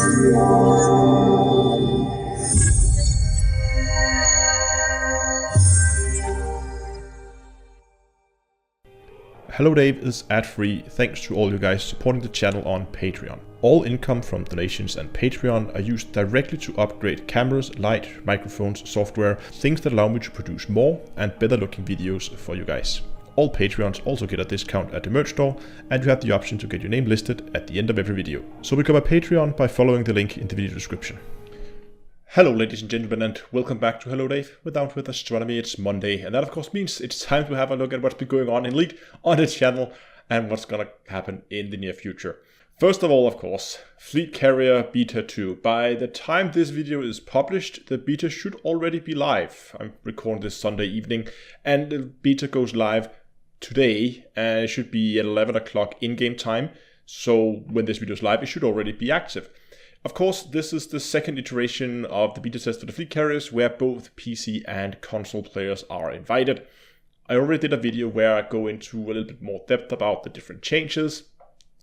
Hello Dave is ad-free thanks to all you guys supporting the channel on Patreon. All income from donations and Patreon are used directly to upgrade cameras, light, microphones, software, things that allow me to produce more and better looking videos for you guys. All Patreons also get a discount at the merch store, and you have the option to get your name listed at the end of every video. So become a Patreon by following the link in the video description. Hello ladies and gentlemen, and welcome back to Hello Dave with Down with Astronomy. It's Monday, and that of course means it's time to have a look at what's been going on in League on the channel and what's gonna happen in the near future. First of all, of course, Fleet Carrier Beta 2. By the time this video is published, the beta should already be live. I'm recording this Sunday evening, and the beta goes live today, and it should be at 11 o'clock in-game time. So when this video is live, it should already be active. Of course, this is the second iteration of the beta test for the fleet carriers, where both PC and console players are invited. I already did a video where I go into a little bit more depth about the different changes,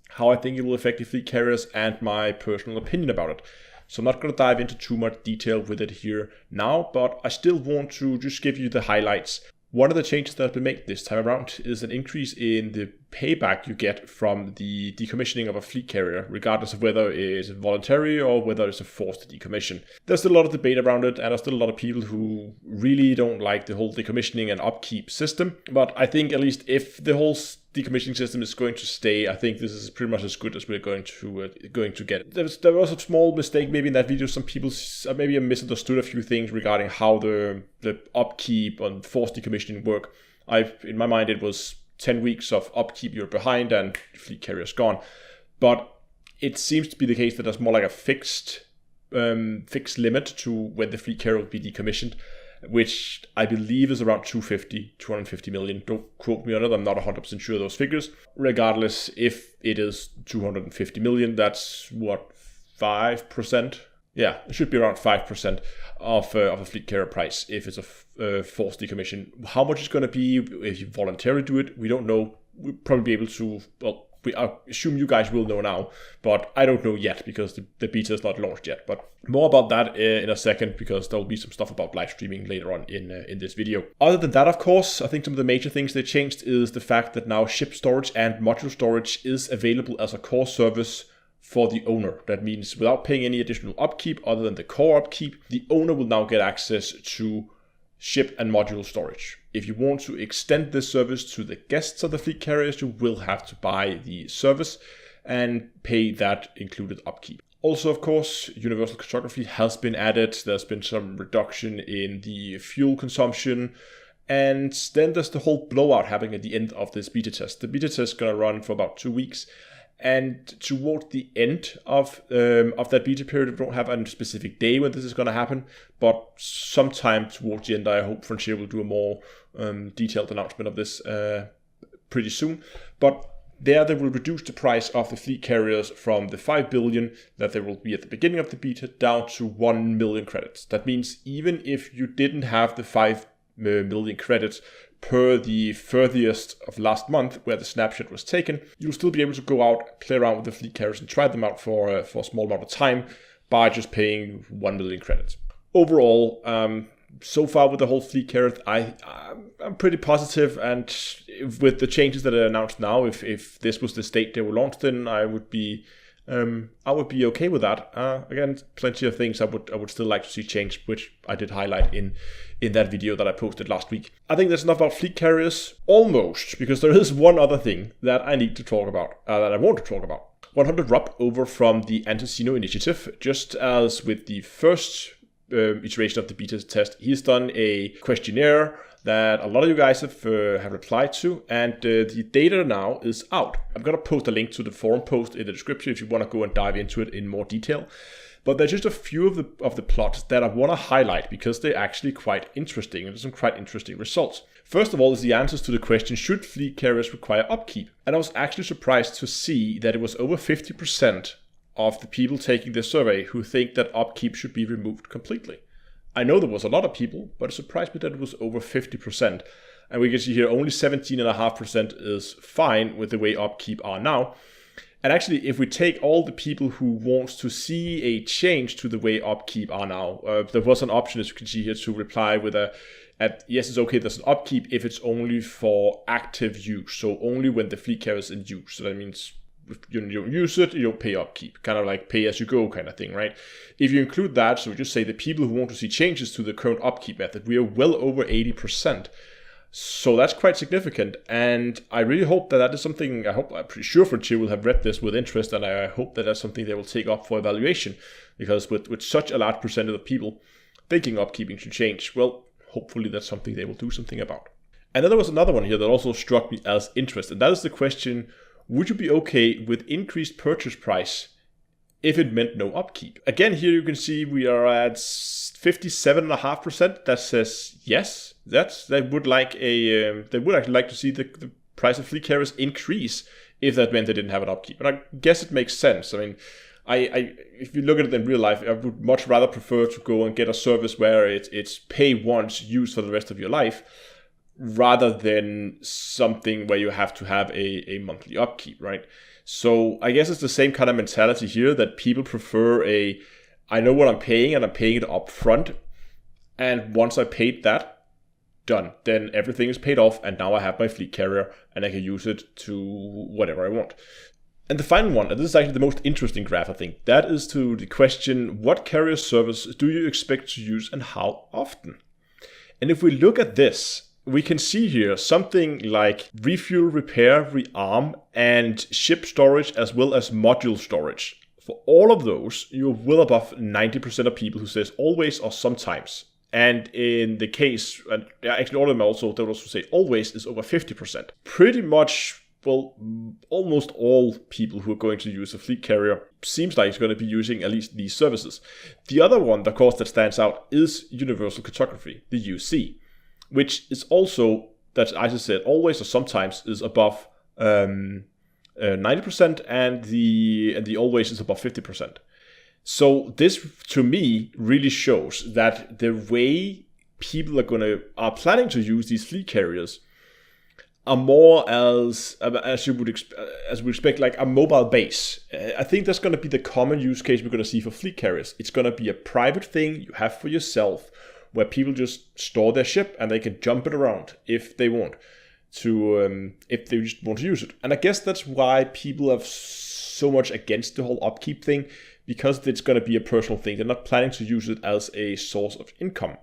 how I think it will affect the fleet carriers, and my personal opinion about it. So I'm not going to dive into too much detail with it here now, but I still want to just give you the highlights. One of the changes that have been made this time around is an increase in the payback you get from the decommissioning of a fleet carrier, regardless of whether it's voluntary or whether it's a forced decommission. There's still a lot of debate around it, and there's still a lot of people who really don't like the whole decommissioning and upkeep system. But I think at least if the whole decommissioning system is going to stay, I think this is pretty much as good as we're going to get. There was a small mistake maybe in that video. Some people maybe misunderstood a few things regarding how the upkeep and forced decommissioning work. In my mind, it was 10 weeks of upkeep you're behind and the fleet carrier's gone. But it seems to be the case that there's more like a fixed limit to when the fleet carrier will be decommissioned, which I believe is around 250 million. Don't quote me on it, I'm not 100% sure of those figures. Regardless, if it is 250 million, that's what, 5%? Yeah, it should be around 5% of a fleet carrier price if it's a forced decommission. How much it's going to be if you voluntarily do it, we don't know. We'll probably be able to, well, I assume you guys will know now, but I don't know yet because the beta is not launched yet. But more about that in a second, because there will be some stuff about live streaming later on in this video. Other than that, of course, I think some of the major things they changed is the fact that now ship storage and module storage is available as a core service for the owner. That means without paying any additional upkeep other than the core upkeep, the owner will now get access to ship and module storage. If you want to extend this service to the guests of the fleet carriers, you will have to buy the service and pay that included upkeep. Also, of course, universal cartography has been added. There's been some reduction in the fuel consumption. And then there's the whole blowout happening at the end of this beta test. The beta test is going to run for about 2 weeks. And toward the end of that beta period, we don't have a specific day when this is going to happen, but sometime towards the end, I hope Frontier will do a more detailed announcement of this pretty soon. But they will reduce the price of the fleet carriers from the 5 billion that there will be at the beginning of the beta down to 1 million credits. That means even if you didn't have the 5 million credits per the 30th of last month where the snapshot was taken, you'll still be able to go out, play around with the fleet carriers and try them out for a small amount of time by just paying 1 million credits. Overall, so far with the whole fleet carrier, I'm pretty positive, and with the changes that are announced now, if this was the state they were launched in, I would be okay with that. Again, plenty of things I would still like to see changed, which I did highlight in that video that I posted last week. I think that's enough about fleet carriers, almost, because there is one other thing that I need to talk about, that I want to talk about. 100 Rob over from the Antecino initiative, just as with the first iteration of the beta test, he's done a questionnaire that a lot of you guys have replied to, and the data now is out. I'm going to post a link to the forum post in the description if you want to go and dive into it in more detail. But there's just a few of the plots that I want to highlight because they're actually quite interesting, and there's some quite interesting results. First of all is the answers to the question, should fleet carriers require upkeep? And I was actually surprised to see that it was over 50% of the people taking this survey who think that upkeep should be removed completely. I know there was a lot of people, but it surprised me that it was over 50%. And we can see here only 17.5% is fine with the way upkeep are now. And actually, if we take all the people who wants to see a change to the way upkeep are now, there was an option, as you can see here, to reply with yes, it's okay, there's an upkeep if it's only for active use. So only when the fleet carrier is in use. So that means if you don't use it, you don't pay upkeep. Kind of like pay as you go kind of thing, right? If you include that, so we just say the people who want to see changes to the current upkeep method, we are well over 80%. So that's quite significant. And I really hope that is something, I'm pretty sure Frontier will have read this with interest, and I hope that that's something they will take up for evaluation. Because with such a large percentage of people thinking upkeeping should change, well, hopefully that's something they will do something about. And then there was another one here that also struck me as interest, and that is the question, would you be okay with increased purchase price if it meant no upkeep? Again, here you can see we are at 57.5% that says yes. They would actually like to see the price of fleet carriers increase if that meant they didn't have an upkeep. And I guess it makes sense. I mean, if you look at it in real life, I would much rather prefer to go and get a service where it's pay once, use for the rest of your life, rather than something where you have to have a monthly upkeep, right? So I guess it's the same kind of mentality here, that people prefer I know what I'm paying and I'm paying it up front, and once I paid that, done. Then everything is paid off, and now I have my fleet carrier and I can use it to whatever I want. And the final one, and this is actually the most interesting graph, I think, that is to the question, what carrier service do you expect to use and how often? And if we look at this, we can see here something like refuel, repair, rearm, and ship storage, as well as module storage. For all of those, you're well above 90% of people who says always or sometimes. And in the case, and actually all of them also, they would also say always is over 50%. Pretty much, well, almost all people who are going to use a fleet carrier seems like it's going to be using at least these services. The other one, of course, that stands out is universal cartography, the UC, which is also, that as I said, always or sometimes is above 90%, and the always is above 50%. So this, to me, really shows that the way people are planning to use these fleet carriers are more as we expect, like a mobile base. I think that's going to be the common use case we're going to see for fleet carriers. It's going to be a private thing you have for yourself, where people just store their ship and they can jump it around if they want to, if they just want to use it. And I guess that's why people are so much against the whole upkeep thing, because it's going to be a personal thing. They're not planning to use it as a source of income.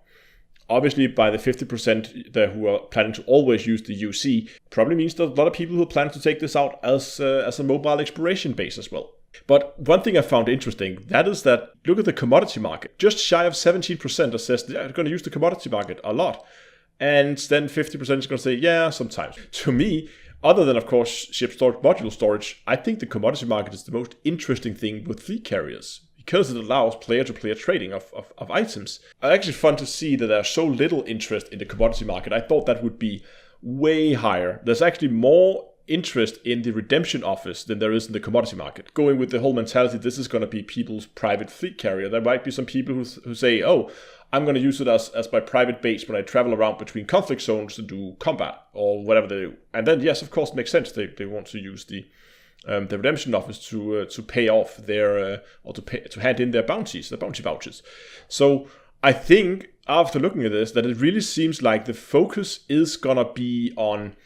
Obviously, by the 50% there who are planning to always use the UC, probably means that a lot of people who are planning to take this out as a mobile exploration base as well. But one thing I found interesting, that is that, look at the commodity market. Just shy of 17% that says they're going to use the commodity market a lot. And then 50% is going to say, yeah, sometimes. To me, other than, of course, ship storage, module storage, I think the commodity market is the most interesting thing with fleet carriers, because it allows player-to-player trading of items. It's actually fun to see that there's so little interest in the commodity market. I thought that would be way higher. There's actually more interest in the redemption office than there is in the commodity market. Going with the whole mentality, this is going to be people's private fleet carrier. There might be some people who say, oh, I'm going to use it as my private base when I travel around between conflict zones to do combat or whatever they do. And then, yes, of course, it makes sense. They want to use the redemption office to pay off their or to hand in their bounties, the bounty vouchers. So I think after looking at this, that it really seems like the focus is gonna be on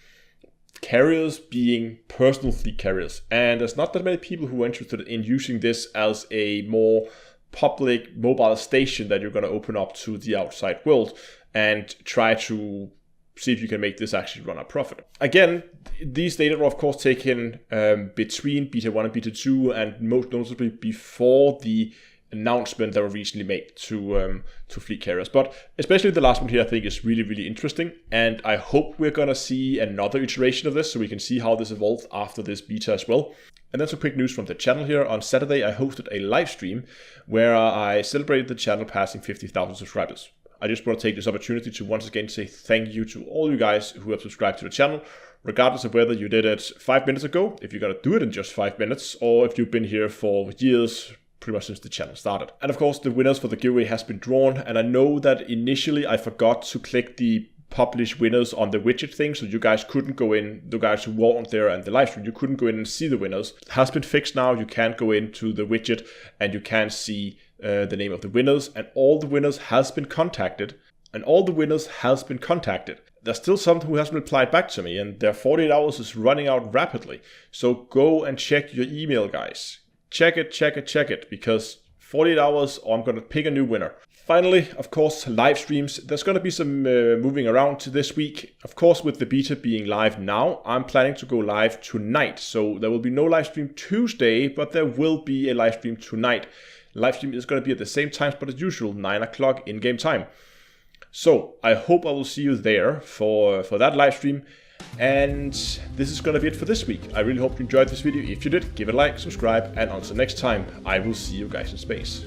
carriers being personal fleet carriers, and there's not that many people who are interested in using this as a more public mobile station that you're going to open up to the outside world and try to see if you can make this actually run a profit. Again, these data are of course taken between beta 1 and beta 2, and most notably before the announcement that were recently made to fleet carriers. But especially the last one here I think is really, really interesting, and I hope we're going to see another iteration of this so we can see how this evolves after this beta as well. And then some quick news from the channel here. On Saturday I hosted a live stream where I celebrated the channel passing 50,000 subscribers. I just want to take this opportunity to once again say thank you to all you guys who have subscribed to the channel, regardless of whether you did it 5 minutes ago, if you're going to do it in just 5 minutes, or if you've been here for years, pretty much since the channel started. And of course the winners for the giveaway has been drawn, and I know that initially I forgot to click the publish winners on the widget thing, so you guys couldn't go in, the guys who weren't there and the live stream, you couldn't go in and see the winners. It has been fixed now. You can go into the widget and you can see the name of the winners, and all the winners has been contacted. There's still someone who hasn't replied back to me, and their 48 hours is running out rapidly. So go and check your email, guys. Check it, because 48 hours or I'm gonna pick a new winner. Finally, of course, live streams. There's going to be some moving around this week. Of course, with the beta being live now, I'm planning to go live tonight. So there will be no live stream Tuesday, but there will be a live stream tonight. Live stream is going to be at the same time, but as usual, 9 o'clock in-game time. So I hope I will see you there for that live stream. And this is going to be it for this week. I really hope you enjoyed this video. If you did, give it a like, subscribe, and until next time, I will see you guys in space.